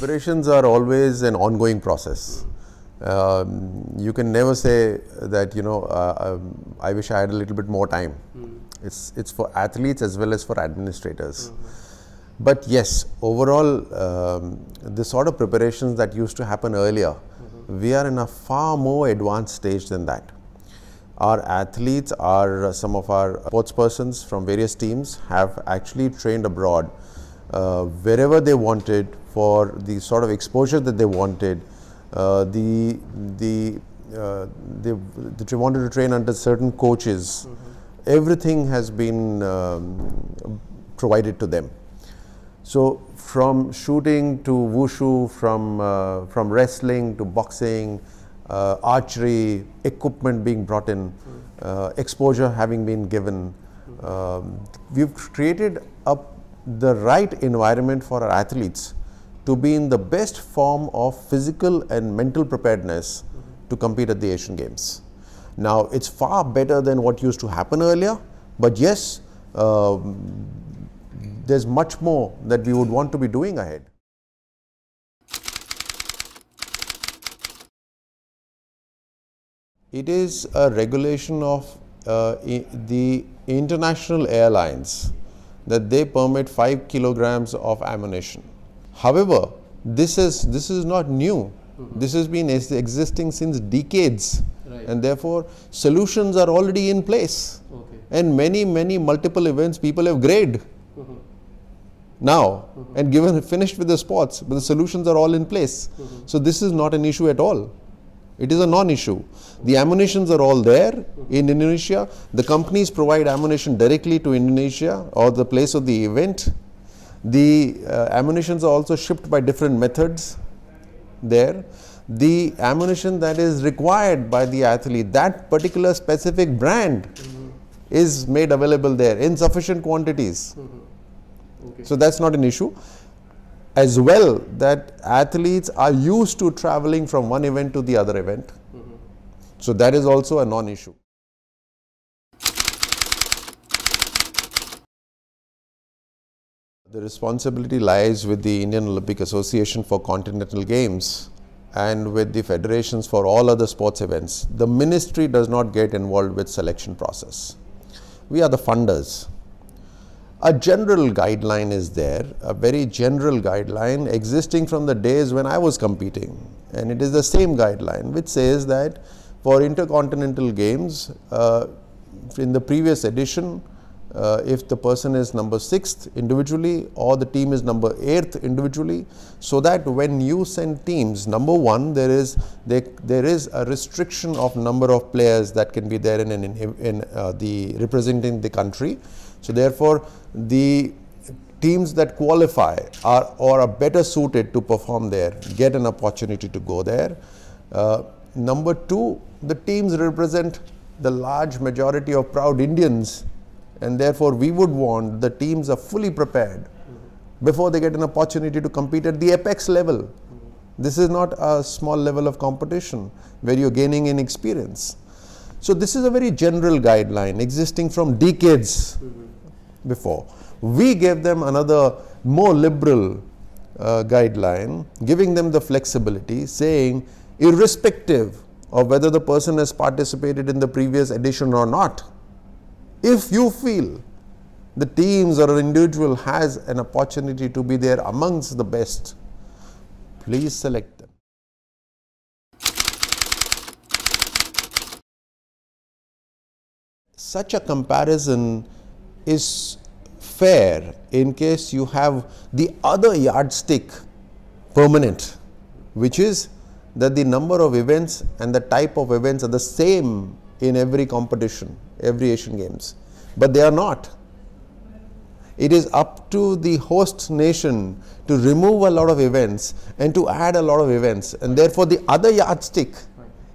preparations are always an ongoing process. You can never say that, I wish I had a little bit more time. It's for athletes as well as for administrators. But yes, overall, the sort of preparations that used to happen earlier, we are in a far more advanced stage than that. Our athletes, some of our sports persons from various teams have actually trained abroad wherever they wanted for the sort of exposure that they wanted. They wanted to train under certain coaches. Everything has been provided to them. So from shooting to wushu, from wrestling to boxing, archery, equipment being brought in, exposure having been given, we've created the right environment for our athletes to be in the best form of physical and mental preparedness to compete at the Asian Games. Now, it's far better than what used to happen earlier, but yes, there's much more that we would want to be doing ahead. It is a regulation of the international airlines that they permit 5 kilograms of ammunition. However, this is not new. This has been existing since decades, and therefore solutions are already in place. And many multiple events people have graded now and finished with the sports, but the solutions are all in place. So this is not an issue at all. It is a non-issue. The ammunitions are all there in Indonesia. The companies provide ammunition directly to Indonesia or the place of the event. The ammunitions are also shipped by different methods there. The ammunition that is required by the athlete, that particular specific brand is made available there in sufficient quantities. So that's not an issue. As well, that athletes are used to traveling from one event to the other event. So that is also a non-issue. The responsibility lies with the Indian Olympic Association for Continental Games and with the federations for all other sports events. The ministry does not get involved with selection process. We are the funders. A general guideline is there, a very general guideline existing from the days when I was competing, and it is the same guideline which says that for intercontinental games in the previous edition, if the person is number 6th individually or the team is number 8th individually, so that when you send teams, number one, there is a restriction of number of players that can be there in the representing the country. So therefore, the teams that qualify or are better suited to perform there get an opportunity to go there. Number two, the teams represent the large majority of proud Indians, and therefore we would want the teams are fully prepared before they get an opportunity to compete at the apex level. This is not a small level of competition where you're gaining in experience. So this is a very general guideline existing from decades before. We gave them another more liberal guideline, giving them the flexibility, saying irrespective of whether the person has participated in the previous edition or not, if you feel the teams or an individual has an opportunity to be there amongst the best, please select them. Such a comparison is fair in case you have the other yardstick permanent, which is that the number of events and the type of events are the same in every competition, every Asian Games, but they are not. It is up to the host nation to remove a lot of events and to add a lot of events, and therefore the other yardstick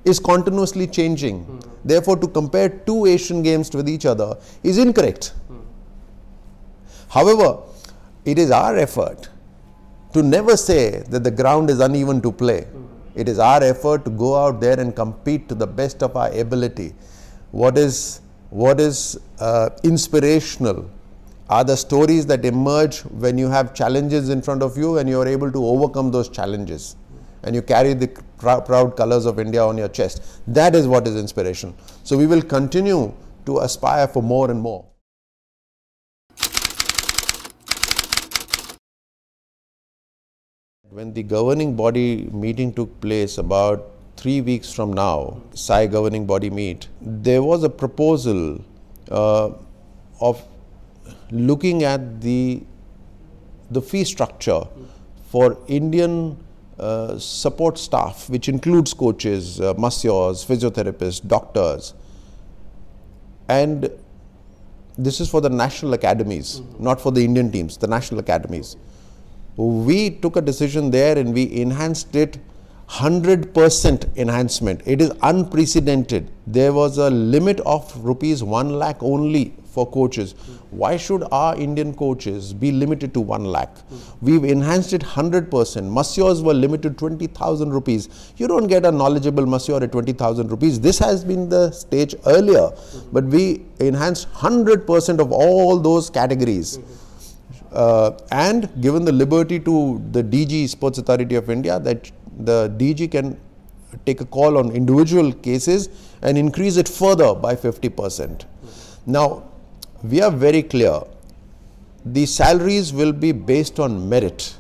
is continuously changing. Therefore, to compare two Asian Games with each other is incorrect. However, it is our effort to never say that the ground is uneven to play. It is our effort to go out there and compete to the best of our ability. What is inspirational are the stories that emerge when you have challenges in front of you and you are able to overcome those challenges and you carry the proud colors of India on your chest. That is what is inspiration. So we will continue to aspire for more and more. When the governing body meeting took place about 3 weeks from now, SAI governing body meet, there was a proposal of looking at the fee structure for Indian support staff, which includes coaches, masseurs, physiotherapists, doctors, and this is for the national academies, not for the Indian teams, the national academies. We took a decision there and we enhanced it 100% enhancement. It is unprecedented. There was a limit of rupees 1 lakh only for coaches. Why should our Indian coaches be limited to 1 lakh? We've enhanced it 100%. Masseurs were limited to 20,000 rupees. You don't get a knowledgeable masseur at 20,000 rupees. This has been the stage earlier, but we enhanced 100% of all those categories. And given the liberty to the DG, Sports Authority of India, that the DG can take a call on individual cases and increase it further by 50%. Now, we are very clear. The salaries will be based on merit.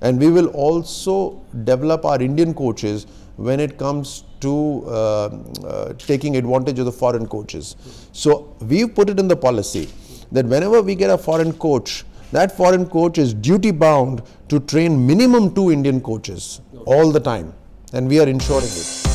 And we will also develop our Indian coaches when it comes to taking advantage of the foreign coaches. So, we've put it in the policy that whenever we get a foreign coach, that foreign coach is duty bound to train minimum 2 Indian coaches all the time, and we are ensuring it.